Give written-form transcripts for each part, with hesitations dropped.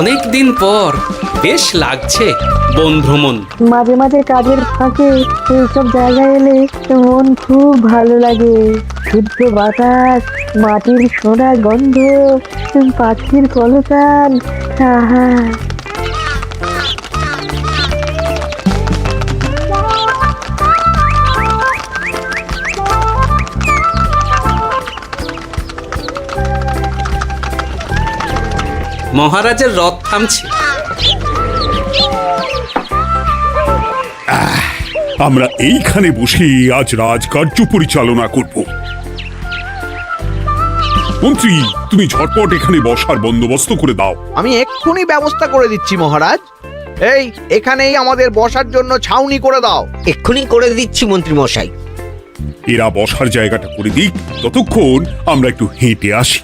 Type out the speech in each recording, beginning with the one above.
অনেক দিন পর বেশ লাগছে বন ভ্রমণ। মাঝে মাঝে কাজের ফাঁকে এইসব জায়গায় এলে মন খুব ভালো লাগে। শুদ্ধ বাতাস, মাটির সোনা গন্ধ, পাখির কলতান, আহা। মহারাজের রথ থামছে। আমরা এইখানে বসে আজ রাজকার্য পরিচালনা করব। মন্ত্রী, তুমি ঝটপট এখানে বসার বন্দোবস্ত করে দাও। আমি এক্ষুনি ব্যবস্থা করে দিচ্ছি মহারাজ। এই এখানেই আমাদের বসার জন্য ছাউনি করে দাও। এক্ষুনি করে দিচ্ছি মন্ত্রী মশাই। এরা বসার জায়গাটা করে দিক, ততক্ষণ আমরা একটু হেঁটে আসি।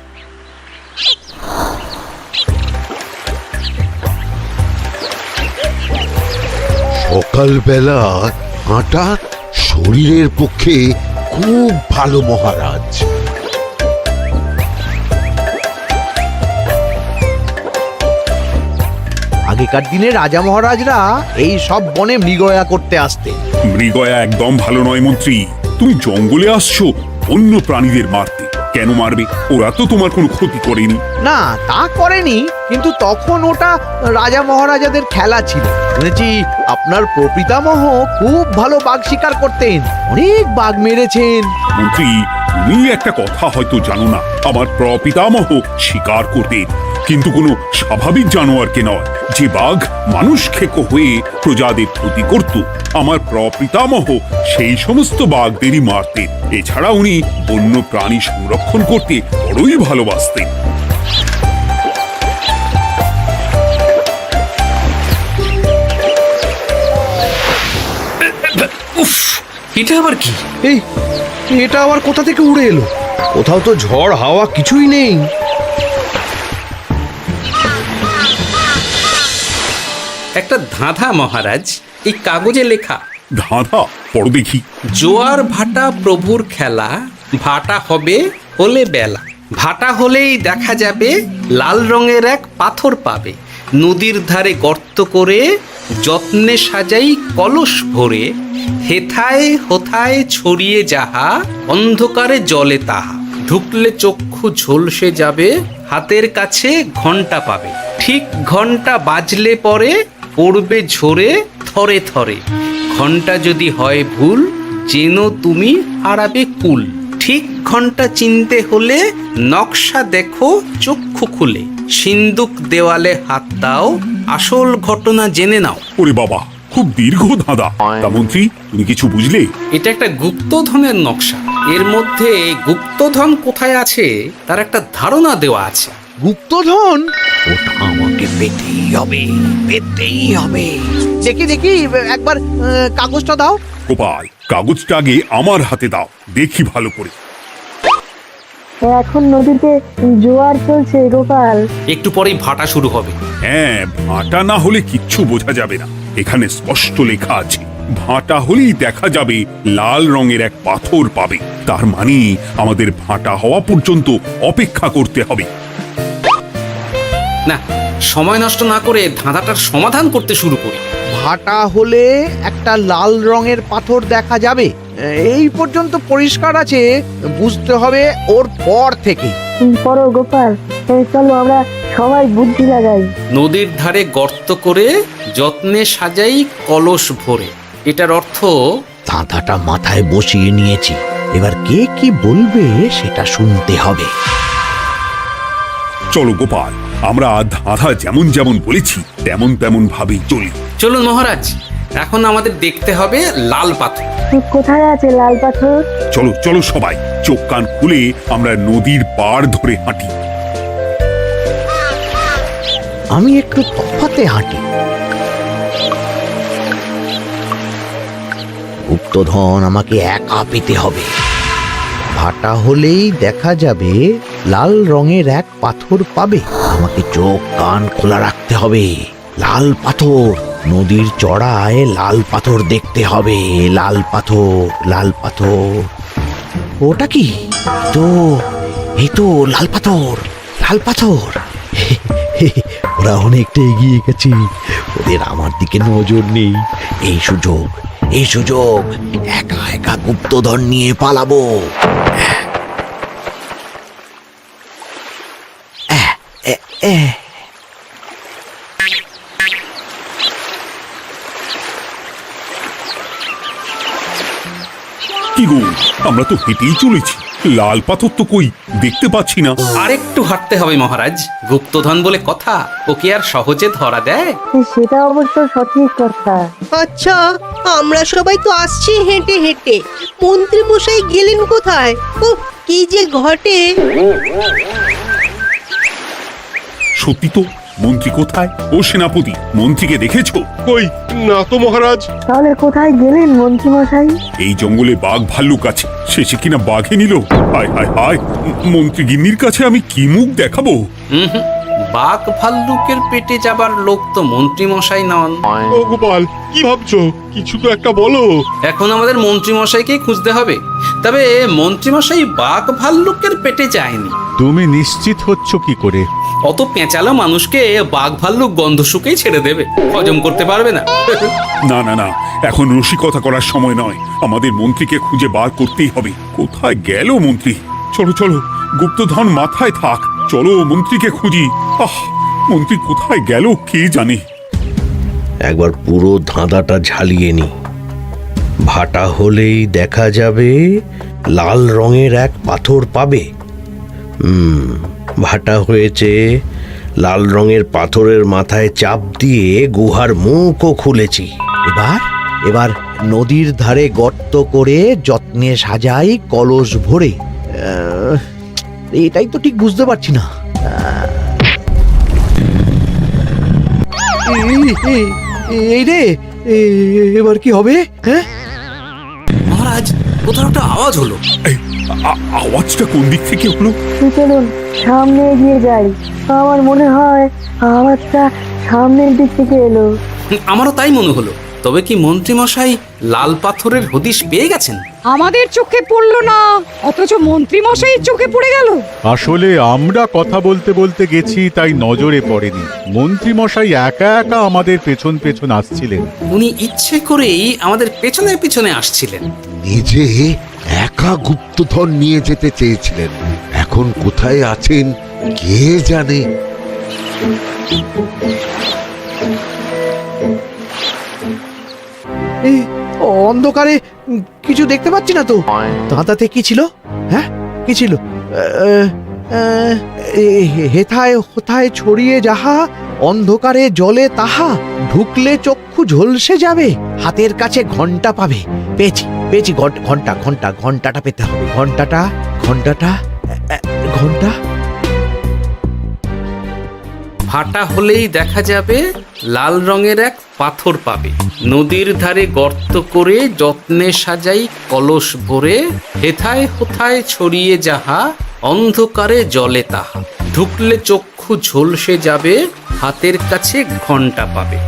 সকালবেলা হাঁটা শরীরের পক্ষে খুব ভালো মহারাজ। আগেকার দিনে রাজা মহারাজরা এই সব বনে মৃগয়া করতে আসতেন। মৃগয়া একদম ভালো নয় মন্ত্রী। তুমি জঙ্গলে আসছো অন্য প্রাণীদের মারতে। কেন মারবে? ওরা তো তোমার কোনো ক্ষতি করেনি। না, তা করেনি, কিন্তু তখন ওটা রাজা মহারাজাদের খেলা ছিল। শুনেছি আপনার প্রপিতামহ খুব ভালো বাঘ শিকার করতেন, অনেক বাঘ মেরেছেন। মন্ত্রী, তুমি একটা কথা হয়তো জানো না। আমার প্রপিতামহ শিকার করতেন, কিন্তু কোনো স্বাভাবিক জানোয়ারকে নয়, যে বাঘ মানুষ খেকো হয়ে প্রজাদের ক্ষতি করত। আমার প্রপিতামহ সেই সমস্ত বাঘদেরই মারতেন। এছাড়া উনি বন্য প্রাণী সংরক্ষণ করতে বড়ই ভালোবাসতেন। উফ, এটা আবার কি? এই এটা আবার কোথা থেকে উড়ে এলো? কোথাও তো ঝড় হাওয়া কিছুই নেই। একটা ধাঁধা মহারাজ, এই কাগজে লেখা। ধাঁধা? পড়ো দেখি। জোয়ার ভাটা প্রভুর খেলা, ভাটা হবে হলে বেলা, ভাটা হলেই দেখা যাবে লাল রঙের এক পাথর পাবে, নদীর ধারে গর্ত করে যত্নে সাজাই কলস ভরে, হেথায় হোথায় ছড়িয়ে যাহা অন্ধকারে জলে তাহা, ঢুকলে চক্ষু ঝলসে যাবে, হাতের কাছে ঘন্টা পাবে, ঠিক ঘন্টা বাজলে পরে পড়বে ঝরে থরে থরে, ঘন্টা যদি হয় ভুল যেন তুমি হারাবে কুল, ঠিক ঘন্টা চিনতে হলে নকশা দেখো চক্ষু খুলে, সিন্দুক দেওয়ালে হাত দাও আসল ঘটনা জেনে নাও। ওরে বাবা, খুব দীর্ঘ ধাঁধা। তা মন্ত্রী, তুমি কিছু বুঝলে? এটা একটা গুপ্তধনের নকশা। এর মধ্যে গুপ্তধন কোথায় আছে তার একটা ধারণা দেওয়া আছে। গুপ্তধন? ওটা আমাকে পেতেই হবে, পেতেই হবে। দেখি দেখি একবার কাগজটা দাও। গোপাল, কাগজটা আগে আমার হাতে দাও, দেখি ভালো করে। এখন নদীতে জোয়ার চলছে গোপাল। একটু পরেই ভাটা শুরু হবে। হ্যাঁ, ভাটা না হলে কিচ্ছু বোঝা যাবে না। এখানে স্পষ্ট লেখা আছে, ভাটা হলেই দেখা যাবে লাল রঙের এক পাথর পাবে। তার মানে আমাদের ভাটা হওয়া পর্যন্ত অপেক্ষা করতে হবে। না, সময় নষ্ট না করে ধাঁধাটার সমাধান করতে শুরু করি। ভাটা হলে একটা লাল রঙের পাথর দেখা যাবে, এই পর্যন্ত পরিষ্কার আছে। বুঝতে হবে ওর পর থেকে। পড়ো গোপাল, চলো আমরা সবাই বুদ্ধি লাগাই। নদীর ধারে গর্ত করে যত্নে সাজাই কলস ভরে। এটার অর্থ, ধাঁধাটা মাথায় বসিয়ে নিয়েছি, এবার কে কি বলবে সেটা শুনতে হবে। চলো গোপাল, আমরা ধাঁধা যেমন যেমন বলেছি তেমন তেমন ভাবেই চলি। চলুন মহারাজ, এখন আমাদের দেখতে হবে লাল পাথর। কোথায় আছে লাল পাথর? চলো চলো সবাই, চোখ কান খুলে আমরা নদীর পাড় ধরে হাঁটি। আমি একটু তফাতে হাঁটি। গুপ্তধন আমাকে একা পেতে হবে। ভাটা হলেই দেখা যাবে লাল রঙের এক পাথর পাবে। আমাকে চোখ কান খোলা রাখতে হবে। লাল পাথর, নদীর চড়ায় লাল পাথর দেখতে হবে। লাল পাথর, লাল পাথর। ওটা কি? তো এই তো লাল পাথর, লাল পাথর। ওরা অনেকটা এগিয়ে গেছে, ওদের আমার দিকে নজর নেই। এই সুযোগ, এই সুযোগ, একা একা গুপ্তধন নিয়ে পালাবো। কি গো, আমরা তো হেঁটেই চলেছি, লাল পাথর তো কই দেখতে পাচ্ছি না। আরেকটু হাঁটতে হবে মহারাজ, গুপ্তধন বলে কথা, ওকে আর সহজে ধরা দেয়? সেটা অবশ্য সঠিক কথা। আচ্ছা, আমরা সবাই তো আসছি হেঁটে হেঁটে, মন্ত্রী মশাই গেলেন কোথায়? ও কি যে ঘটে! সত্যি তো, মন্ত্রী কোথায়? ও সেনাপতি, মন্ত্রীকে দেখেছো? কই না তো মহারাজ। তাহলে কোথায় গেলেন মন্ত্রী মশাই? এই জঙ্গলে বাঘ ভাল্লুক আছে, শেষে কিনা বাঘে নিল। হায় হায় হায়, মন্ত্রী গিন্নির কাছে আমি কি মুখ দেখাবো? হুম, বাঘ ভাল্লুকের পেটে যাবার লোক তো মন্ত্রী মশাই নন। ও গোপাল, কি ভাবছো? কিছু তো একটা বলো। এখন আমাদের মন্ত্রী মশাইকেই খুঁজতে হবে। তবে মন্ত্রী মশাই বাঘ ভাল্লুকের পেটে যায়নি। তুমি নিশ্চিত হচ্ছ কি করে? অত পেঁচালো মানুষকে বাঘ ভাল্লুক গন্ধ শুকেই ছেড়ে দেবে, হজম করতে পারবে না। না না না, এখন রসিকতা করার সময় নয়, আমাদের মন্ত্রীকে খুঁজে বার করতেই হবে। কোথায় গেল মন্ত্রী? চলো চলো, গুপ্তধন মাথায় থাক, চলো মন্ত্রীকে খুঁজি। আহ, মন্ত্রী কোথায় গেল কে জানে। একবার পুরো ধাঁধাটা ঝালিয়ে নি। ভাটা হলেই দেখা যাবে লাল রঙের এক পাথর পাবে। ভাটা হয়েছে, লাল রঙের পাথরের মাথায় চাপ দিয়ে গুহার মুখও খুলেছি। এবার এবার নদীর ধারে গর্ত করে যত্নে সাজাই কলস ভরে। এটাই তো ঠিক বুঝতে পারছি না। এই রে, এবার কি হবে? হ্যাঁ মহারাজ, কোথাও একটা আওয়াজ হলো। এই, আওয়াজটা কোন দিক থেকে হলো? চলুন সামনে এগিয়ে যাই। আমার মনে হয় আওয়াজটা সামনের দিক থেকে এলো। আমারও তাই মনে হলো। তবে কি মন্ত্রী মশাই লাল পাথরের হদিশ পেয়ে গেছেন? আমাদের চোখে পড়লো না, অথচ মন্ত্রী মশাইয়ের চোখে পড়ে গেল। আসলে আমরা কথা বলতে বলতে গেছি, তাই নজরে পড়েনি। মন্ত্রী মশাই একা একা আমাদের পেছন পেছন আসছিলেন। উনি ইচ্ছে করেই আমাদের পেছনে পেছনে আসছিলেন। নিজে একা গুপ্তধন নিয়ে যেতে চেয়েছিলেন, এখন কোথায় আছেন কে জানে। এই অন্ধকারে কিছু দেখতে পাচ্ছি না তো। দাঁতাতে কি ছিল? হ্যাঁ, কি ছিল? হেথায় হোথায় ছড়িয়ে যাহা, অন্ধকারে জলে তাহা, ঢুকলে চক্ষু ঝলসে যাবে, হাতের কাছে ঘন্টা পাবে। পেয়েছি পেয়েছি, ঘন্টা ঘন্টা ঘন্টাটা পেতে হবে। ঘন্টাটা ঘন্টাটা ঘন্টা। ভাটা হলেই দেখা যাবে লাল রঙের এক পাথর পাবে, নদীর ধারে গর্ত করে যত্নে সাজাই কলস ভরে, হেথায় হোথায় ছড়িয়ে যাহা, অন্ধকারে জলে তাহা, ঢুকলে চক্ষু ঝলসে যাবে, হাতের কাছে ঘন্টা পাবে।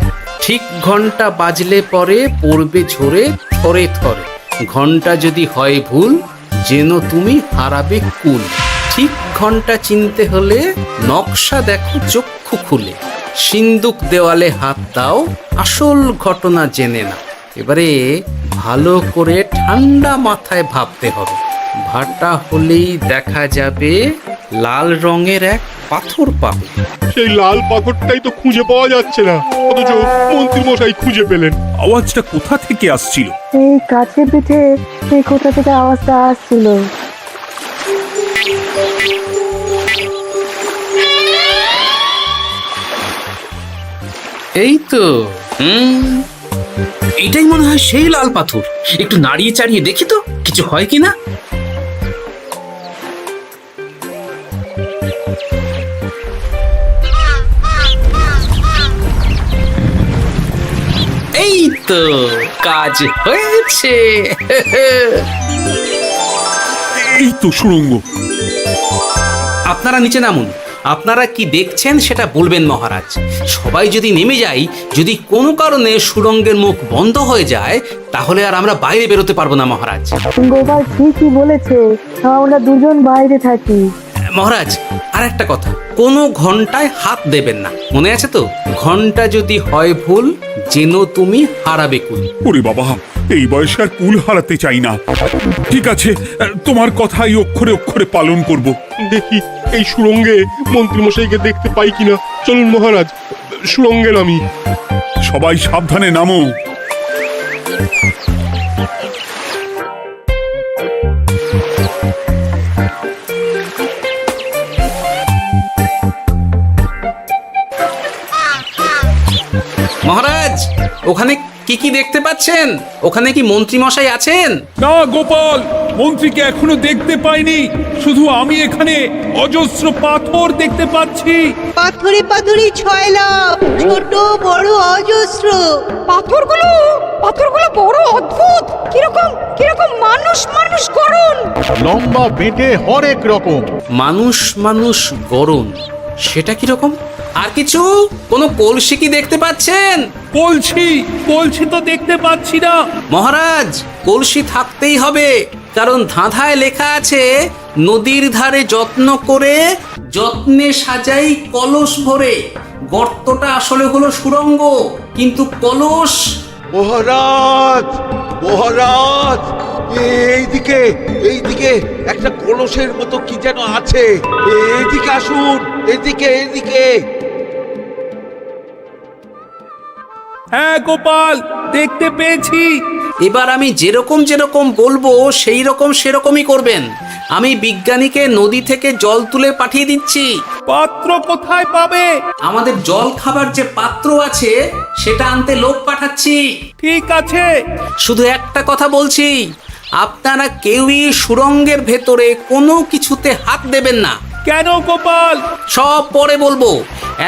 ঠিক ঘন্টা বাজলে পরে পড়বে ঝরে থরে থরে, ঘন্টা যদি হয় ভুল যেন তুমি হারাবে কুল। ঠিক ঘন্টা চিনতে হলে নকশা দেখো চক্ষু খুলে, সিন্দুক দেওয়ালে হাত দাও, আসল ঘটনা জেনে না। এবারে ভালো করে ঠান্ডা মাথায় ভাবতে হবে। ভাটা হলেই দেখা যাবে লাল রঙের এক পাথর পাবে। সেই লাল পাথরটাই তো খুঁজে পাওয়া যাচ্ছে না, অথচ মন্ত্রী মশাই খুঁজে পেলেন। আওয়াজটা কোথা থেকে আসছিল? এই কাছে পিঠে এই কোথা থেকে আওয়াজটা আসছিল। এই তো, এটাই মনে হয় সেই লাল পাথর। একটু নাড়িয়ে চাড়িয়ে দেখি তো কিছু হয় কিনা। এই তো, কাজ হয়েছে। এই তো সুড়ঙ্গ। আপনারা নিচে নামুন। আপনারা কি দেখছেন সেটা বলবেন মহারাজ। সবাই যদি নেমে যাই, যদি কোনো কারণে সুড়ঙ্গের মুখ বন্ধ হয়ে যায়, তাহলে আর আমরা বাইরে বেরোতে পারবো না মহারাজ। গোপাল ঠিকই বলেছে, আমরা দুজন বাইরে থাকি। মহারাজ, আর একটা কথা, কোনো ঘন্টায় হাত দেবেন না, মনে আছে তো? ঘন্টা যদি হয় ভুল, যেন তুমি হারাবে কুল। ওরে বাবা, এই বয়সে আর কুল হারাতে চাই না। ঠিক আছে, তোমার কথাই অক্ষরে অক্ষরে পালন করব। দেখি এই সুরঙ্গে মন্ত্রীমশাইকে দেখতে পাই কিনা। চলুন মহারাজ, সুরঙ্গে নামি। সবাই সাবধানে নামো। মহারাজ, ওখানে কি কি দেখতে পাচ্ছেন? ওখানে কি মন্ত্রী মশাই আছেন? না গোপাল, মন্ত্রীকে এখনো দেখতে পাইনি। শুধু আমি এখানে অজস্র পাথর দেখতে পাচ্ছি। পাথরে পাথরে ছয়লাভ, ছোট বড় অজস্র। পাথরগুলো বড় অদ্ভুত, কিরকম কিরকম মানুষ মানুষ করুন। লম্বা বেটে হরেক রকম। মানুষ মানুষ গরম, সেটা কি রকম? আর কিছু? কোনো কলসি কি দেখতে পাচ্ছেন? কলসি তো দেখতে পাচ্ছি না। মহারাজ, কলসি থাকতেই হবে, কারণ ধাঁধায় লেখা আছে নদীর ধারে যত্ন করে যত্নে সাজাই কলস ভরে। গর্তটা আসলে হলো সুড়ঙ্গ, কিন্তু কলস। মহারাজ, মহারাজ, এইদিকে এইদিকে একটা কলসের মতো কি যেন আছে। এইদিকে আসুন, এদিকে এদিকে। হ্যাঁ গোপাল, দেখতে পেয়েছি। এবার আমি যেরকম যেরকম বলবো সেই রকম সেরকমই করবেন। আমি বিজ্ঞানীকে নদী থেকে জল তুলে পাঠিয়ে দিচ্ছি। পাত্র কোথায় পাবে? আমাদের জল খাবার যে পাত্র আছে সেটা আনতে লোক পাঠাচ্ছি। ঠিক আছে। শুধু একটা কথা বলছি, আপনারা কেউই সুড়ঙ্গের ভেতরে কোনো কিছুতে হাত দেবেন না। কেন গোপাল? সব পরে বলবো,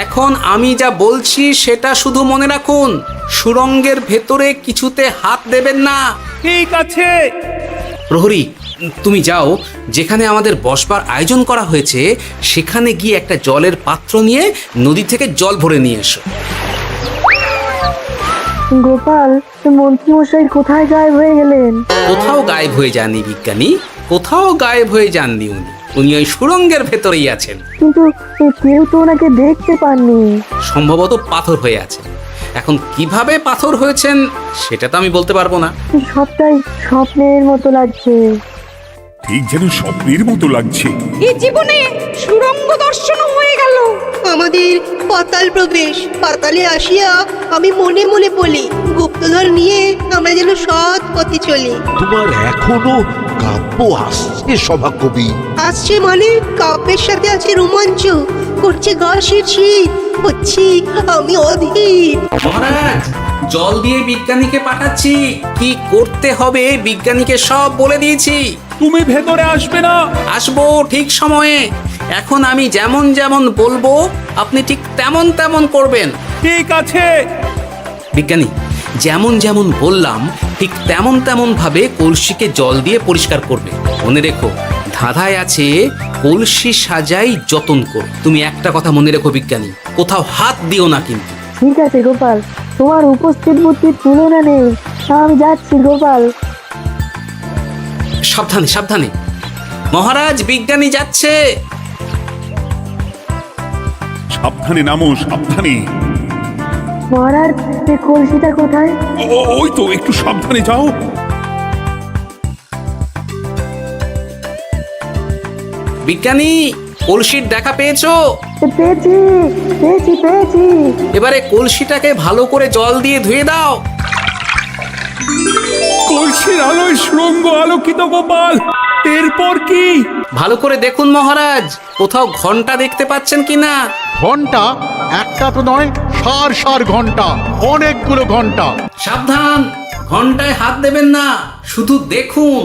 এখন আমি যা বলছি সেটা শুধু মনে রাখুন। সুড়ঙ্গের ভেতরে কিছুতে হাত দেবেন না। ঠিক আছে। প্রহরী, তুমি যাও, যেখানে আমাদের বসবার আয়োজন করা হয়েছে সেখানে গিয়ে একটা জলের পাত্র নিয়ে নদী থেকে জল ভরে নিয়ে এসো। গোপাল, মন্ত্রীমশাই কোথায় গায়েব হয়ে গেলেন? কোথাও গায়েব হয়ে যাননি বিজ্ঞানী, কোথাও গায়েব হয়ে যাননি উনি। উনি ওই সুড়ঙ্গের ভেতরেই আছেন। কিন্তু কেউ তো ওনাকে দেখতে পাননি। সম্ভবত পাথর হয়ে আছে। এখন কিভাবে পাথর হয়েছেন সেটা তো আমি বলতে পারবো না। সবটাই স্বপ্নের মতো লাগছে। ঠিক যেন স্বপ্নের মতো লাগছে। এই জীবনে সুরঙ্গ দর্শন হয়ে গেল। আমাদের পাতাল প্রবেশ। পাতালে আসিয়া আমি মনে মনে বলি, গুপ্তধর নিয়ে আমরা যেন সৎ পথে চলি। তোমার এখনো কাব্য আসছে সভাকবি? আসছে মানে কাব্যের সাথে আছে রোমাঞ্চ, করছে গা শীত, হচ্ছি আমি অধীর। মহারাজ, জল দিয়ে বিজ্ঞানীকে পাঠাচ্ছি। কি করতে হবে বিজ্ঞানীকে সব বলে দিয়েছি। তুমি ভেতরে আসবে না? আসবো ঠিক সময়ে। এখন আমি যেমন যেমন বলবো আপনি ঠিক তেমন তেমন করবেন। ঠিক আছে। বিজ্ঞানী, যেমন যেমন বললাম ঠিক তেমন তেমন ভাবে কলসিকে জল দিয়ে পরিষ্কার করবে। মনে রেখো, ধাঁধায় আছে কলসি সাজাই যতন কর। তুমি একটা কথা মনে রেখো বিজ্ঞানী, কোথাও হাত দিও না কিন্তু। ঠিক আছে গোপাল, তোমার উপস্থিত বুদ্ধির তুলনা নেই। আমি যাচ্ছি গোপাল। সাবধানে সাবধানে। মহারাজ, বিজ্ঞানী যাচ্ছে। সাবধানে নামো, সাবধানে। মহারাজ, এই কলসিটা কোথায়? ওই তো, একটু সাবধানে যাও। বিজ্ঞানী, কলসির দেখা পেয়েছো? পেয়েছি পেয়েছি পেয়েছি। এবারে কলসিটাকে ভালো করে জল দিয়ে ধুয়ে দাও। কলসির আলোয় সুড়ঙ্গ আলোকিত গোপাল। এরপর কি? ভালো করে দেখুন মহারাজ, কোথাও ঘন্টা দেখতে পাচ্ছেন কিনা। ঘন্টা? একটা তো নয়, সার সার ঘন্টা, অনেকগুলো ঘন্টা। সাবধান, ঘন্টায় হাত দেবেন না, শুধু দেখুন।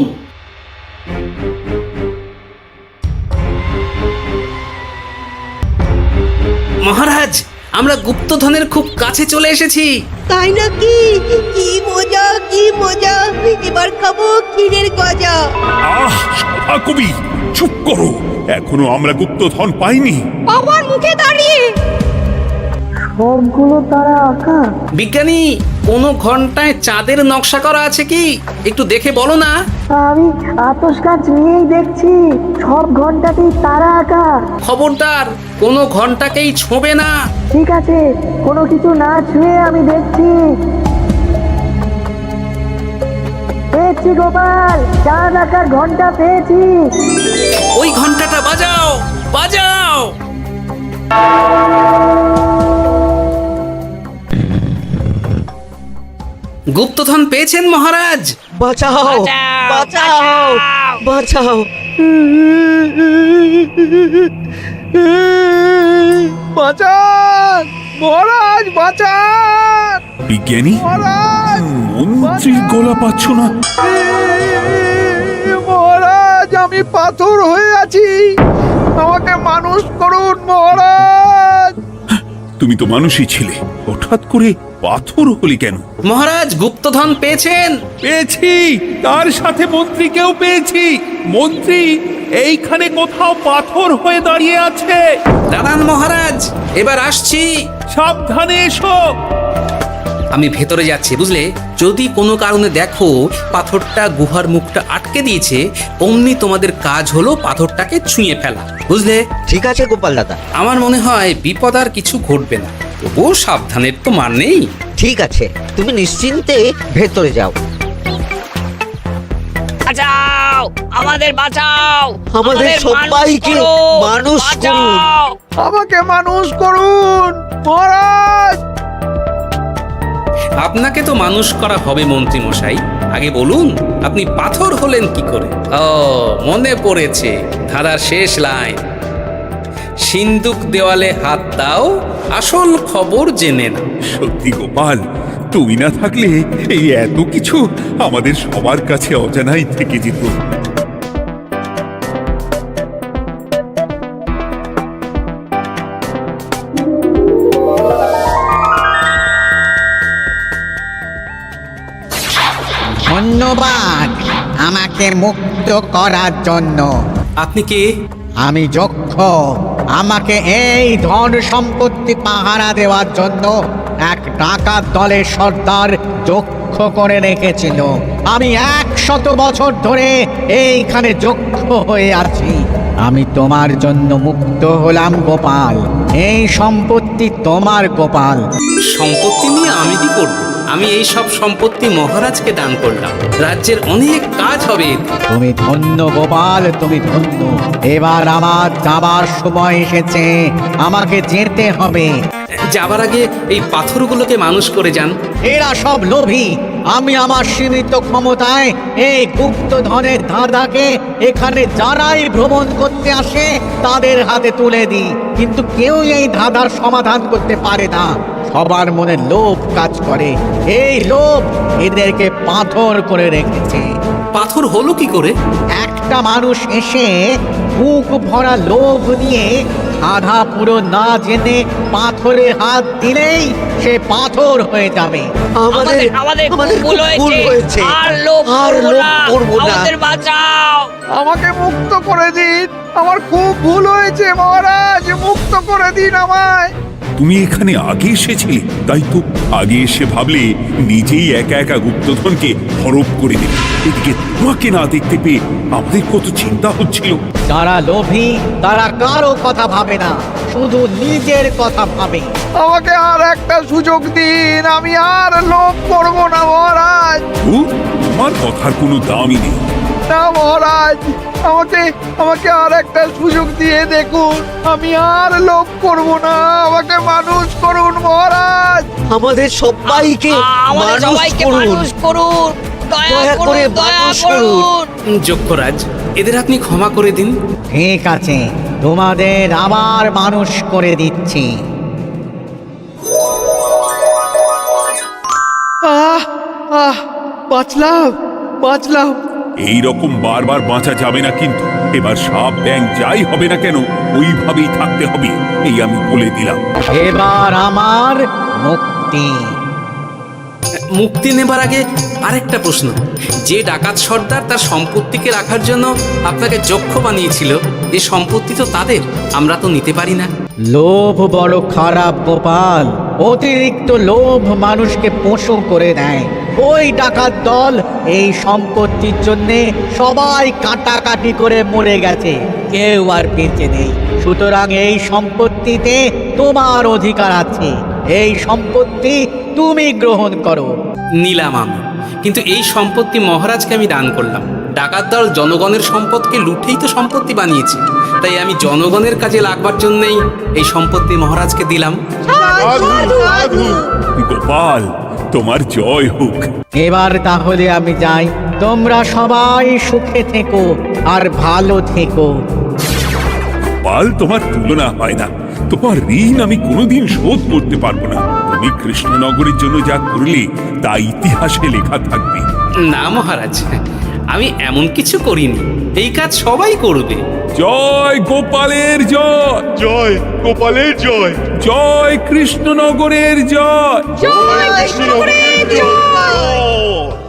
মহারাজ, আমরা গুপ্তধনের খুব কাছে চলে এসেছি। তাই নাকি? কি মজা, কি মজা! এবার খাবো ক্ষীরের গজা। আহ, সভাকবি চুপ করো। এখনো আমরা গুপ্তধন পাইনি। বাবার মুখে দাঁড়িয়ে সবগুলো তারা আঁকা। বিজ্ঞানী, কোনো ঘন্টায় চাঁদের নকশা করা আছে কি? একটু দেখে বলো না। আমি আতস কাজ নিয়েই দেখছি, সব ঘন্টাতেই তারা আঁকা। খবরদার, কোনো ঘন্টাকেই ছোঁবে না। ঠিক আছে, কোনো কিছু না ছুঁয়ে আমি দেখছি। পেয়েছি গোপাল, চাঁদ আঁকার ঘন্টা পেয়েছি। ওই ঘন্টাটা বাজাও, বাজাও। গুপ্তধন পেয়েছেন মহারাজ? বাঁচাও বাঁচাও বাঁচাও। বাঁচান মহারাজ, বাঁচান বিজ্ঞানী, মহারাজ, মন্ত্রীর গলা পাচ্ছ না? মহারাজ, আমি পাথর হয়ে আছি, আমাকে মানুষ করুন মহারাজ। তুমি তো মানুষই ছিলে, হঠাৎ করে পাথর হলি কেন? মহারাজ, গুপ্তধন পেয়েছেন? পেয়েছি, তার সাথে মন্ত্রীকেও পেয়েছি। মন্ত্রী এইখানে কোথাও পাথর হয়ে দাঁড়িয়ে আছে। দাঁড়ান মহারাজ, এবার আসছি। সাবধানে এসো। আমি ভেতরে যাচ্ছি, বুঝলে? যদি কোনো কারণে দেখো পাথরটা গুহার মুখটা আটকে দিয়েছে, অমনি তোমাদের কাজ হলো পাথরটাকে ছুঁয়ে ফেলা, বুঝলে? ঠিক আছে গোপাল দাদা। আমার মনে হয় বিপদ আর কিছু ঘটবে না, তবুও সাবধানের তো মান নেই। ঠিক আছে, তুমি নিশ্চিন্তে ভেতরে যাও। বাঁচাও, আমাদের বাঁচাও, আমাদের সবাইকে মানুষ করুন। আমাকে মানুষ করুন মহারাজ। আপনাকে তো মানুষ করা হবে মন্ত্রী মশাই। আগে বলুন, আপনি পাথর হলেন কি করে? ও, মনে পড়েছে ধারার শেষ লাইন, সিন্দুক দেওয়ালে হাত দাও, আসল খবর জেনে না। সত্যি গোপাল, তুমি না থাকলে এই এত কিছু আমাদের সবার কাছে অজানাই থেকে যেত। ধন্যবাদ আমাকে মুক্ত করার জন্য। আপনি কে? আমি যক্ষ। আমাকে এই ধন সম্পত্তি পাহারা দেওয়ার জন্য এক ডাকাত দলের সর্দার যক্ষ করে রেখেছিল। আমি 100 বছর ধরে এইখানে যক্ষ হয়ে আছি। আমি তোমার জন্য মুক্ত হলাম গোপাল। এই সম্পত্তি তোমার গোপাল। সম্পত্তি নিয়ে আমি কি করব? আমি এই সব সম্পত্তি মহারাজকে দান করলাম, রাজ্যের অনেক কাজ হবে। তুমি ধন্য গোপাল, তুমি ধন্য। এবার আমার যাবার সময় এসেছে, আমাকে যেতে হবে। যাবার আগে এই পাথরগুলোকে মানুষ করে যান। এরা সব লোভী। আমি আমার সীমিত ক্ষমতায় এই গুপ্তধনের ধাঁধাকে এখানে যারাই ভ্রমণ করতে আসে তাদের হাতে তুলে দিই, কিন্তু কেউ এই ধাঁধার সমাধান করতে পারে না। সবার মনে লোভ কাজ করে, এই লোভ এদেরকে পাথর করে রেখেছে। পাথর হলো কি করে? একটা মানুষ এসে বুক ভরা লোভ নিয়ে আধা পুরো না জেনে পাথরে হাত দিলেই সে পাথর হয়ে যাবে। আমাদের আমাদের আমাদের ভুল ভুল হয়েছে। আর লোভ আর করবো লোভ না। করবো না। আমাদের বাঁচাও। আমাকে মুক্ত করে দিন, আমার খুব ভুল হয়েছে মহারাজ, মুক্ত করে দিন আমায়। তুমি এখানে আগে এসেছিলে, তাই তো আগে এসে ভাবলে নিজেই একা একা গুপ্তধনকে হরপ করে দেবে। এদিকে তোমাকে না দেখতে পেয়ে আমাদের কত চিন্তা হচ্ছিল। যারা লোভী তারা কারো কথা ভাবে না, শুধু নিজের কথা ভাবে। আমাকে আর একটা সুযোগ দিন, আমি আর লোভ করব না মহারাজ। ও, তোমার কথার কোনো দামই নেই। না মহারাজ, আমাকে আমাকে আর একটা সুযোগ দিয়ে দেখুন, আমি আর লোভ করব না, আমাকে মানুষ করুন মহারাজ। আমাদের সবাইকে আমাদের মানুষ সবাইকে করুন। মানুষ করুন, দয়া দয়া করে করুন, দয়া মানুষ করুন। যক্ষরাজ, এদের আপনি ক্ষমা করে দিন। ঠিক আছে, তোমাদের আবার মানুষ করে দিচ্ছি। আহ আহ, বাঁচলাম বাঁচলাম। এই রকম বারবার বাঁচা যাবে না, কিন্তু এবার সাপ ব্যাং যাই হবে না কেন ওইভাবেই থাকতে হবে, এই আমি বলে দিলাম। এবার আমার মুক্তি। মুক্তি নেবার আগে আরেকটা প্রশ্ন, যে ডাকাত সর্দার তার সম্পত্তিকে রাখার জন্য আপনাকে যক্ষ বানিয়েছিল, এই সম্পত্তি তো তাদের, আমরা তো নিতে পারি না। লোভ বড় খারাপ গোপাল। অতিরিক্ত লোভ মানুষকে পশু করে দেয়। ওই ডাকাত দল এই সম্পত্তির জন্যে সবাই কাটাকাটি করে মরে গেছে, কেউ আর বেঁচে নেই। সুতরাং এই সম্পত্তিতে তোমার অধিকার আছে, এই সম্পত্তি তুমি গ্রহণ করো। নিলাম আমি, কিন্তু এই সম্পত্তি মহারাজকে আমি দান করলাম। ডাকাত দল জনগণের সম্পদকে লুঠেই তো সম্পত্তি বানিয়েছে, তাই আমি জনগণের কাজে লাগবার জন্যই এই সম্পত্তি মহারাজকে দিলাম। গোপাল, তোমার জয় হোক। এবার তাহলে আমি যাই, তোমরা সবাই সুখে থেকো আর ভালো থেকো। গোপাল, তোমার তুলনা হয় না। তোমার ঋণ আমি কোনোদিন শোধ করতে পারবো না। তুমি কৃষ্ণনগরের জন্য যা করলে তা ইতিহাসে লেখা থাকবে। না মহারাজ, আমি এমন কিছু করিনি, এই কাজ সবাই করবে। জয় গোপালের জয়, জয় গোপালের জয়, জয় কৃষ্ণনগরের জয়। জয় কৃষ্ণ, জয়।